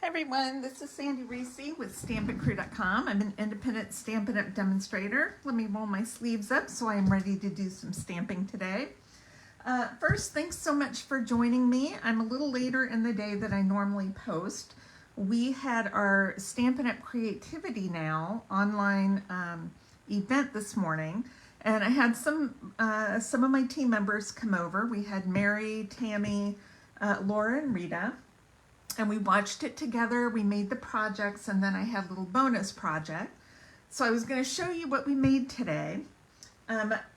Everyone, this is Sandy Reese with StampinCrew.com. I'm an independent Stampin' Up! Demonstrator. Let me roll my sleeves up so I am ready to do some stamping today. First, thanks so much for joining me. I'm a little later in the day than I normally post. We had our Stampin' Up! Creativity Now online event this morning, and I had some of my team members come over. We had Mary, Tammy, Laura, and Rita. And we watched it together, we made the projects, and then I had a little bonus project. So I was going to show you what we made today.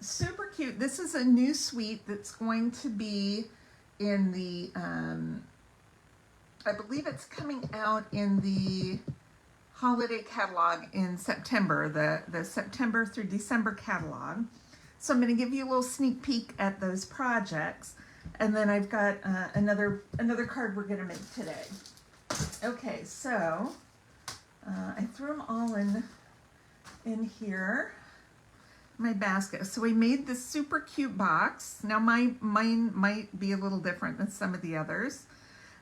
Super cute. This is a new suite that's going to be in the, I believe it's coming out in the holiday catalog in September, the September through December catalog. So I'm going to give you a little sneak peek at those projects. And then I've got another card we're going to make today. Okay, so I threw them all in here, my basket. So we made this super cute box. Now mine might be a little different than some of the others.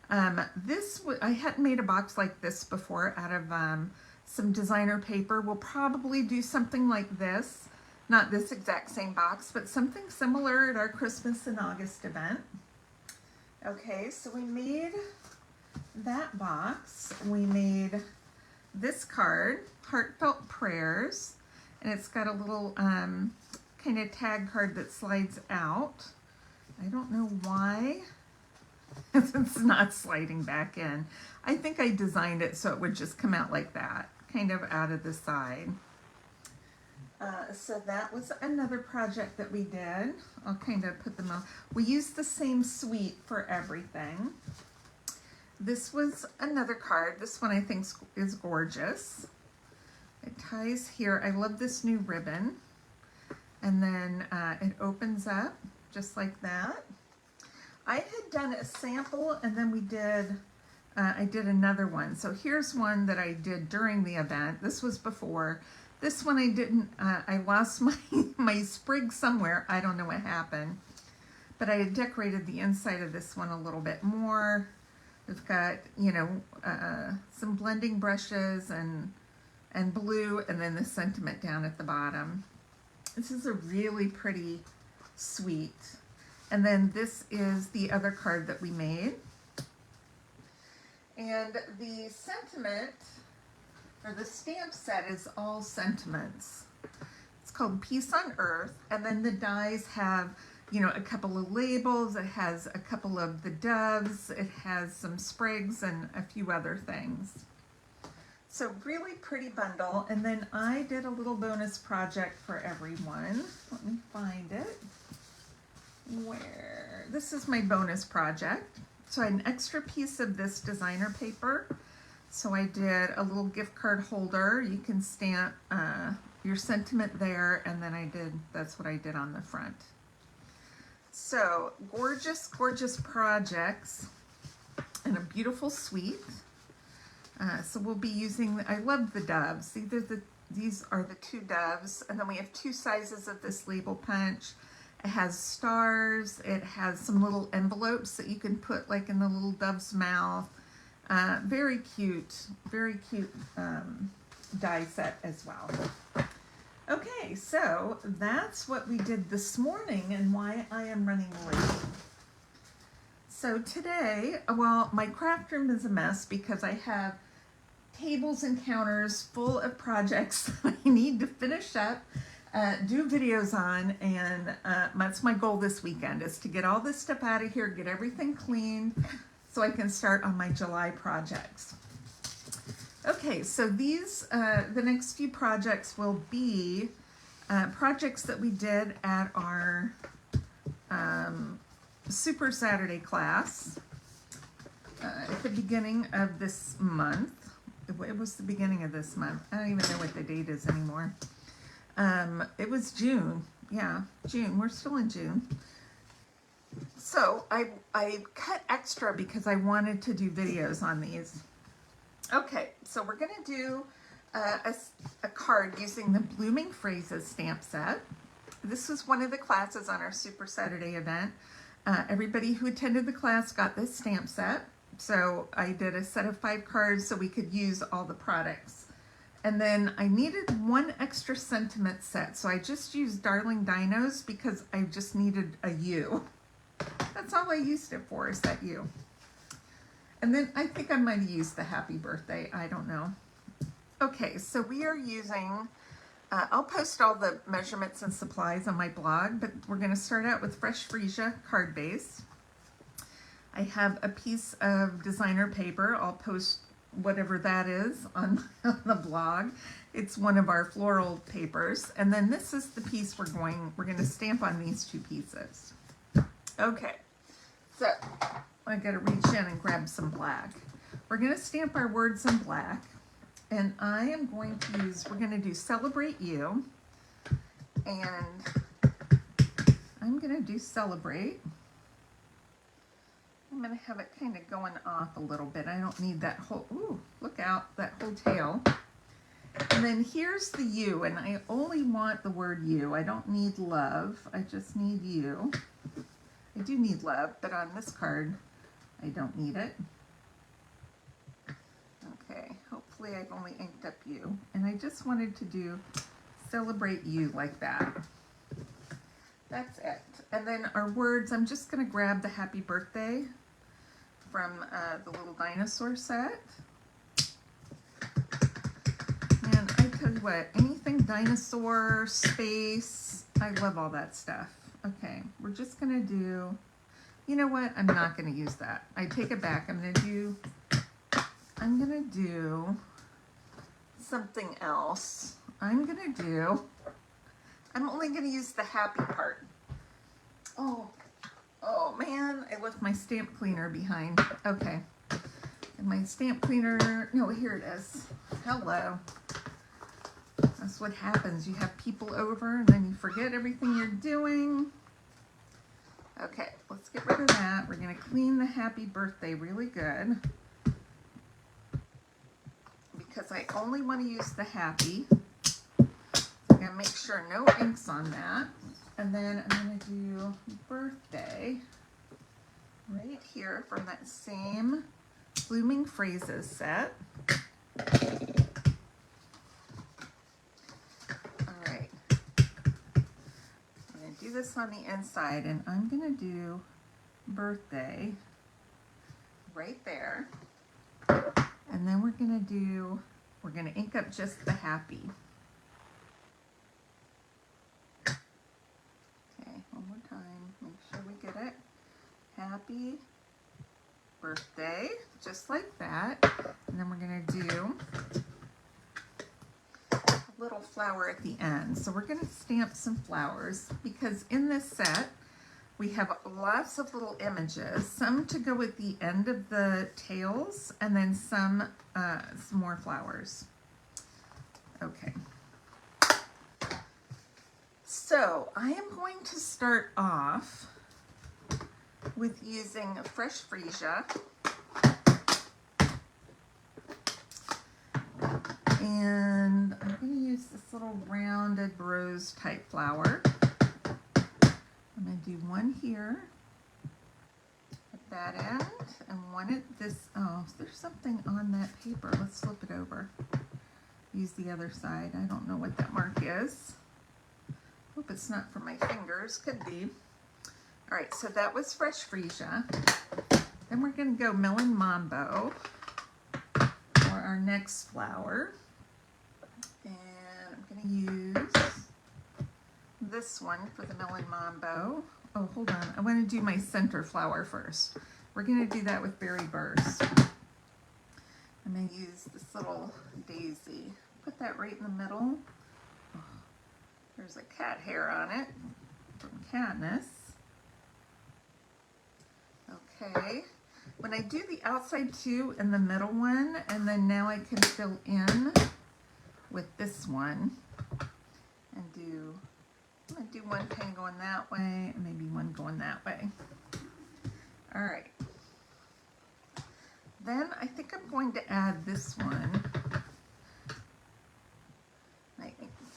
I hadn't made a box like this before out of some designer paper. We'll probably do something like this. Not this exact same box, but something similar at our Christmas in August event. Okay, so we made that box. We made this card, Heartfelt Prayers, and it's got a little kind of tag card that slides out. I don't know why it's not sliding back in. I think I designed it so it would just come out like that, kind of out of the side. So that was another project that we did. I'll kind of put them on. We used the same suite for everything. This was another card. This one I think is gorgeous. It ties here. I love this new ribbon. And then it opens up just like that. I had done a sample and then I did another one. So here's one that I did during the event. This was before. This one I didn't, I lost my sprig somewhere. I don't know what happened. But I had decorated the inside of this one a little bit more. We've got, you know, some blending brushes and blue, and then the sentiment down at the bottom. This is a really pretty suite. And then this is the other card that we made. And the sentiment, or the stamp set, is all sentiments. It's called Peace on Earth, and then the dies have, you know, a couple of labels. It has a couple of the doves. It has some sprigs and a few other things. So really pretty bundle. And then I did a little bonus project for everyone. Let me find it. This is my bonus project. So I had an extra piece of this designer paper. So I did a little gift card holder. You can stamp your sentiment there, and then that's what I did on the front. So gorgeous, gorgeous projects and a beautiful suite. So we'll be using, I love the doves. These are the two doves, and then we have two sizes of this label punch. It has stars. It has some little envelopes that you can put like in the little dove's mouth. Very cute die set as well. Okay, so that's what we did this morning and why I am running late. So today, well, my craft room is a mess because I have tables and counters full of projects that I need to finish up, do videos on, and that's my goal this weekend, is to get all this stuff out of here, get everything cleaned, so I can start on my July projects. Okay, so these, the next few projects will be projects that we did at our Super Saturday class at the beginning of this month. It was the beginning of this month. I don't even know what the date is anymore. It was June. Yeah, June. We're still in June. So I cut extra because I wanted to do videos on these. Okay, so we're going to do a card using the Blooming Phrases stamp set. This was one of the classes on our Super Saturday event. Everybody who attended the class got this stamp set. So I did a set of 5 cards so we could use all the products. And then I needed one extra sentiment set. So I just used Darling Dinos because I just needed a U. That's all I used it for, is that U. And then I think I might have used the happy birthday. I don't know. Okay, so we are using, I'll post all the measurements and supplies on my blog, but we're going to start out with Fresh Freesia card base. I have a piece of designer paper. I'll post whatever that is on the blog. It's one of our floral papers. And then this is the piece we're going to stamp on these 2 pieces. Okay, so I got to reach in and grab some black. We're going to stamp our words in black. And I am going to use, we're going to do Celebrate You. And I'm going to do Celebrate. I'm going to have it kind of going off a little bit. I don't need that whole, ooh, look out, that whole tail. And then here's the U, and I only want the word you. I don't need love, I just need you. I do need love, but on this card, I don't need it. Okay, hopefully I've only inked up you. And I just wanted to do Celebrate You like that. That's it. And then our words, I'm just going to grab the happy birthday from the little dinosaur set. And I tell you what, anything dinosaur, space, I love all that stuff. Okay, we're just going to do, you know what, I'm not going to use that. I take it back. I'm going to do something else. I'm only going to use the happy part. Oh man, I left my stamp cleaner behind. Okay. And my stamp cleaner, no, here it is. Hello. That's what happens. You have people over and then you forget everything you're doing. Okay, let's get rid of that. We're going to clean the happy birthday really good, because I only want to use the happy. I'm going to make sure no inks on that. And then I'm going to do birthday right here from that same Blooming Phrases set. All right. I'm going to do this on the inside, and I'm going to do birthday right there. And then we're going to ink up just the happy. One more time, make sure we get it. Happy birthday, just like that. And then we're going to do a little flower at the end. So we're going to stamp some flowers, because in this set we have lots of little images, some to go at the end of the tails, and then some more flowers. Okay. So I am going to start off with using Fresh Freesia. And I'm going to use this little rounded rose type flower. I'm going to do one here at that end and one at this. Oh, there's something on that paper. Let's flip it over. Use the other side. I don't know what that mark is. Hope it's not for my fingers. Could be. All right, so that was Fresh Freesia. Then we're going to go Melon Mambo for our next flower. And I'm going to use this one for the Melon Mambo. Oh, hold on. I want to do my center flower first. We're going to do that with Berry Burst. I'm going to use this little daisy. Put that right in the middle. There's a cat hair on it from Katniss. Okay. When I do the outside two and the middle one, and then now I can fill in with this one and I'm going to do one pin going that way and maybe one going that way. All right. Then I think I'm going to add this one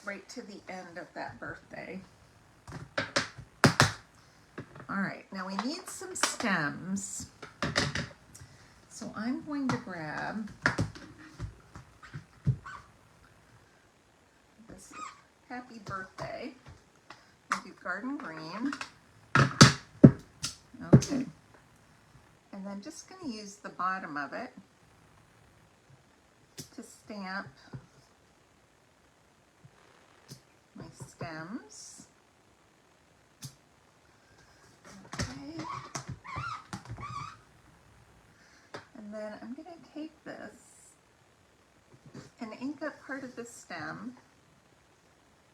right to the end of that birthday. All right, now we need some stems. I'm going to grab this Happy Birthday. I'll do Garden Green. Okay. And then just going to use the bottom of it to stamp my stems. Okay. And then I'm going to take this and ink up part of the stem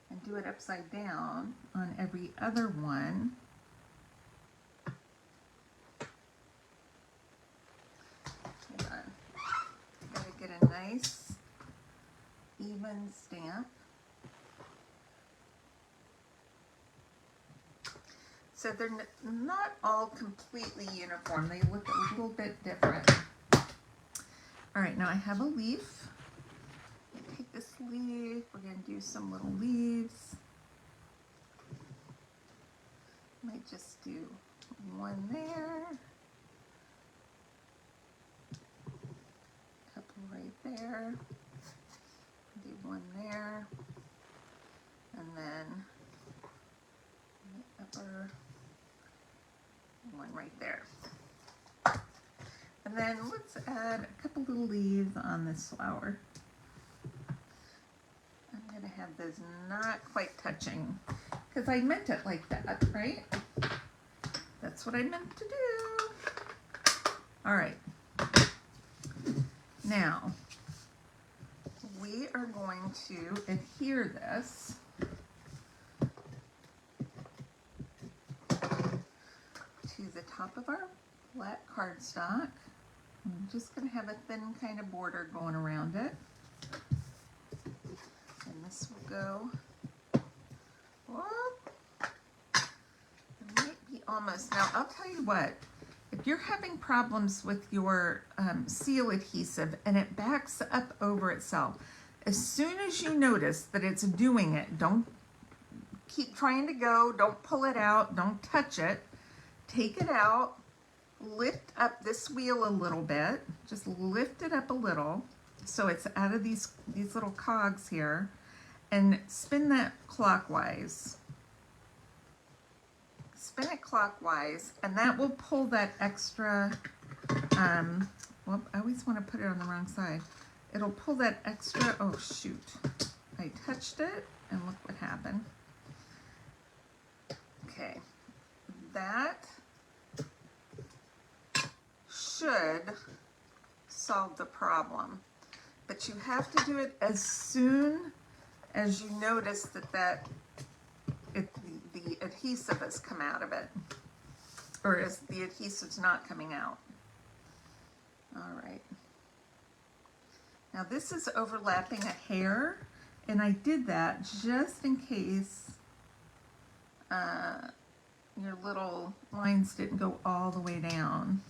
and do it upside down on every other one. Hold on. Gotta get a nice even stamp. So they're not all completely uniform. They look a little bit different. All right, now I have a leaf. Take this leaf, we're going to do some little leaves. Might just do one there, a couple right there, do one there, and then the upper one right there. And then let's add a couple little leaves on this flower. I'm going to have those not quite touching because I meant it like that, right? That's what I meant to do. All right. Now, we are going to adhere this to the top of our flat cardstock. I'm just going to have a thin kind of border going around it. And this will go, whoop, it might be almost, now I'll tell you what, if you're having problems with your seal adhesive and it backs up over itself, as soon as you notice that it's doing it, don't keep trying to go, don't pull it out, don't touch it, take it out, lift up this wheel a little bit, just lift it up a little so it's out of these little cogs here, and spin that clockwise. Spin it clockwise, and that will pull that extra, well, I always want to put it on the wrong side. It'll pull that extra, oh shoot, I touched it, and look what happened. Okay, that should solve the problem, but you have to do it as soon as you notice that the adhesive has come out of it, or as the adhesive's not coming out. All right. Now this is overlapping a hair, and I did that just in case your little lines didn't go all the way down.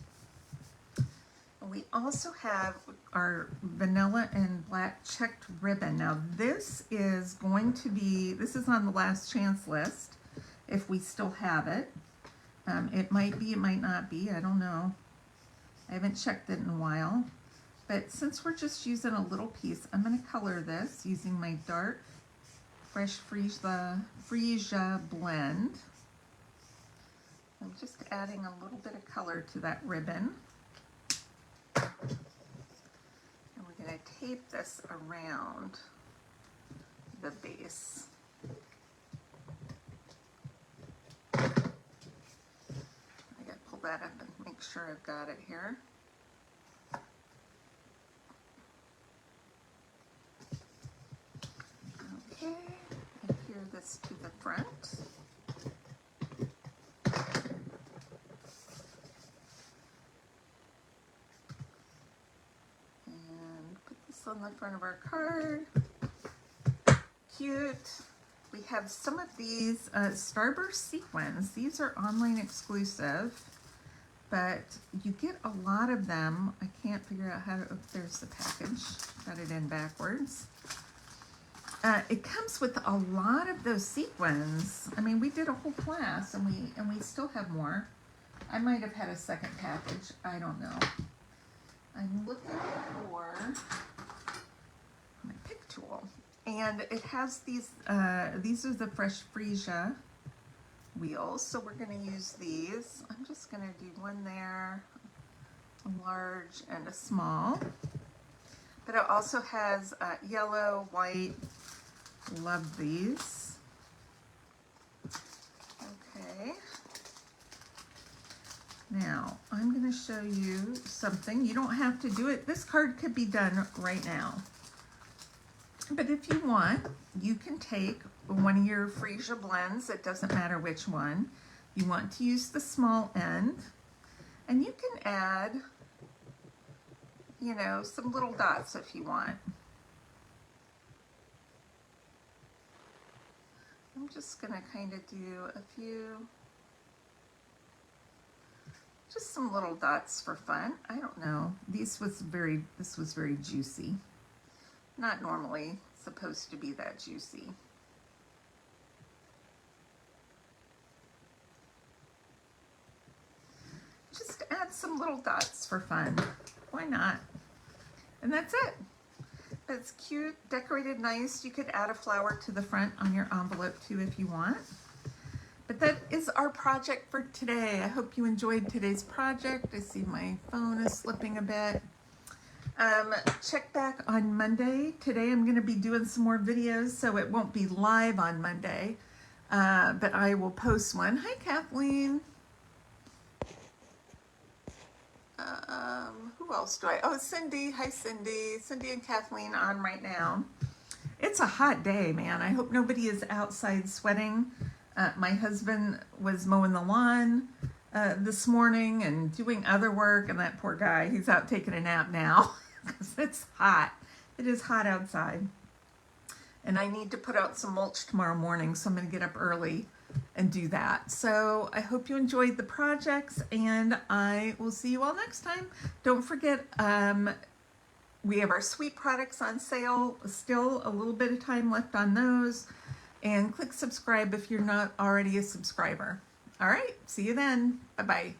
We also have our vanilla and black checked ribbon. Now this is going to be, this is on the last chance list if we still have it. It might be, it might not be, I don't know. I haven't checked it in a while. But since we're just using a little piece, I'm going to color this using my dark Fresh Freesia blend. I'm just adding a little bit of color to that ribbon. And we're going to tape this around the base. I got to pull that up and make sure I've got it here. Okay, adhere this to the front. On the front of our card. Cute. We have some of these Starburst sequins. These are online exclusive, but you get a lot of them. I can't figure out how to, oh, there's the package. Got it in backwards. It comes with a lot of those sequins. I mean, we did a whole class and we still have more. I might have had a second package. I don't know. I'm looking for my pick tool. And it has these are the Fresh Freesia wheels, so we're going to use these. I'm just going to do one there, a large and a small. But it also has yellow, white. Love these. Okay. Now, I'm going to show you something. You don't have to do it. This card could be done right now. But if you want, you can take one of your Freesia blends. It doesn't matter which one. You want to use the small end. And you can add, you know, some little dots if you want. I'm just going to kind of do a few, just some little dots for fun. I don't know. This was very juicy. Not normally supposed to be that juicy. Just add some little dots for fun. Why not? And that's it. It's cute, decorated nice. You could add a flower to the front on your envelope too if you want. But that is our project for today. I hope you enjoyed today's project. I see my phone is slipping a bit. Check back on Monday. Today I'm going to be doing some more videos, so it won't be live on Monday, but I will post one. Hi, Kathleen. Who else do I? Oh, Cindy. Hi, Cindy. Cindy and Kathleen on right now. It's a hot day, man. I hope nobody is outside sweating. My husband was mowing the lawn this morning and doing other work, and that poor guy, he's out taking a nap now because it's hot. It is hot outside. And I need to put out some mulch tomorrow morning, so I'm going to get up early and do that. So I hope you enjoyed the projects, and I will see you all next time. Don't forget, we have our sweet products on sale. Still a little bit of time left on those. And click subscribe if you're not already a subscriber. All right, see you then. Bye-bye.